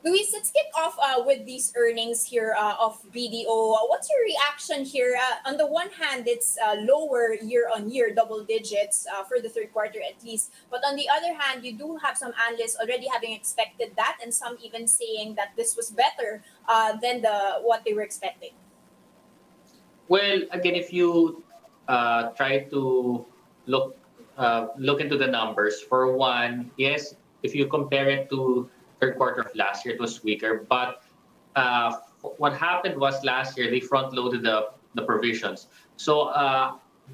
Luis, let's kick off with these earnings here of BDO. What's your reaction here? On the one hand, it's lower year on year, double digits for the third quarter at least. But on the other hand, you do have some analysts already having expected that, and some even saying that this was better than the what they were expecting. Well, again, if you try to look look into the numbers, for one, yes, if you compare it to third quarter of last year, it was weaker. But what happened was last year they front loaded the provisions, so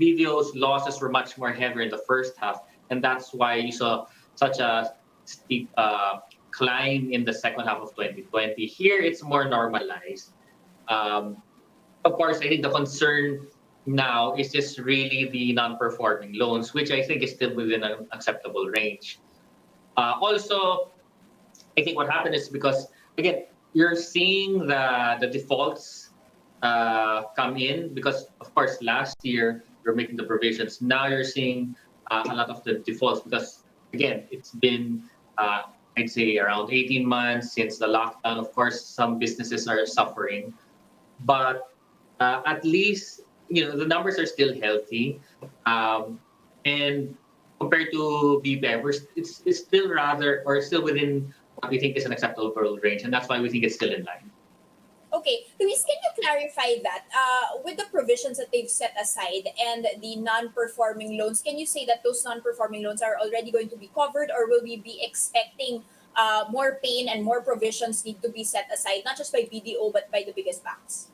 BDO's losses were much more heavier in the first half, and that's why you saw such a steep climb in the second half of 2020. Here, it's more normalized. Um, of course, I think the concern now is just really the non-performing loans, which I think is still within an acceptable range. Also, I think what happened is because again, you're seeing the defaults come in because of course last year you're making the provisions. Now you're seeing a lot of the defaults because again it's been I'd say around 18 months since the lockdown. Of course, some businesses are suffering, but at least the numbers are still healthy, and compared to BPI, it's still rather or still within what we think is an acceptable range, and that's why we think it's still in line. Okay, Luis, can you clarify that? With the provisions that they've set aside and the non-performing loans, can you say that those non-performing loans are already going to be covered, or will we be expecting more pain and more provisions need to be set aside, not just by BDO but by the biggest banks?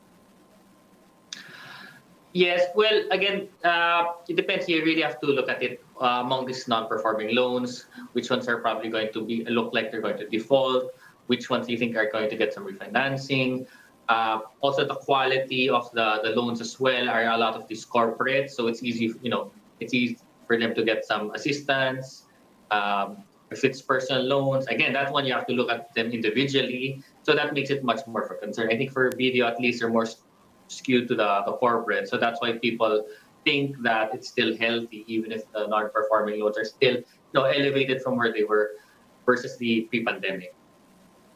Yes, well, again, it depends. You really have to look at it among these non-performing loans. Which ones are probably going to be look like they're going to default? Which ones you think are going to get some refinancing? Also, the quality of the loans as well are a lot of these corporates, so it's easy, it's easy for them to get some assistance. If it's personal loans, again, that one you have to look at them individually. So that makes it much more of a concern. I think for BDO, at least, they're more skewed to the corporate. So that's why people think that it's still healthy, even if the non-performing loans are still elevated from where they were versus the pre-pandemic.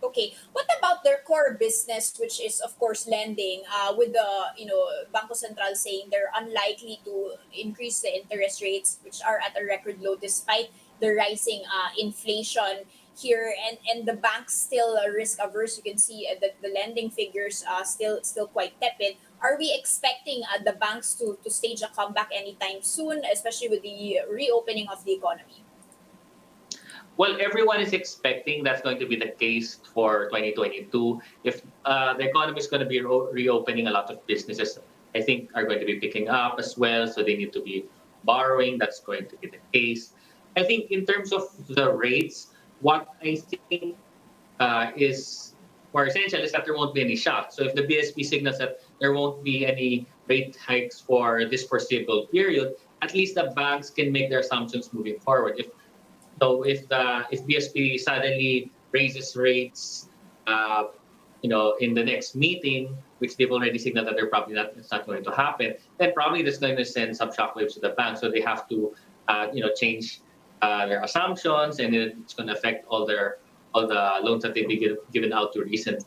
Okay, what about their core business, which is of course lending? With the Banco Central saying they're unlikely to increase the interest rates, which are at a record low despite the rising inflation here, and the banks still risk averse. You can see that the lending figures still quite tepid. Are we expecting the banks to stage a comeback anytime soon, especially with the reopening of the economy? Well, everyone is expecting that's going to be the case for 2022. If the economy is going to be reopening, a lot of businesses, I think, are going to be picking up as well. So they need to be borrowing. That's going to be the case. I think in terms of the rates, what I think is more essential is that there won't be any shock. So if the BSP signals that there won't be any rate hikes for this foreseeable period, at least the banks can make their assumptions moving forward. If BSP suddenly raises rates, uh, in the next meeting, which they've already signaled that they're probably not, it's not going to happen, then probably that's going to send some shockwaves to the bank. So they have to, change their assumptions, and it's going to affect all the loans that they've been given out to recently.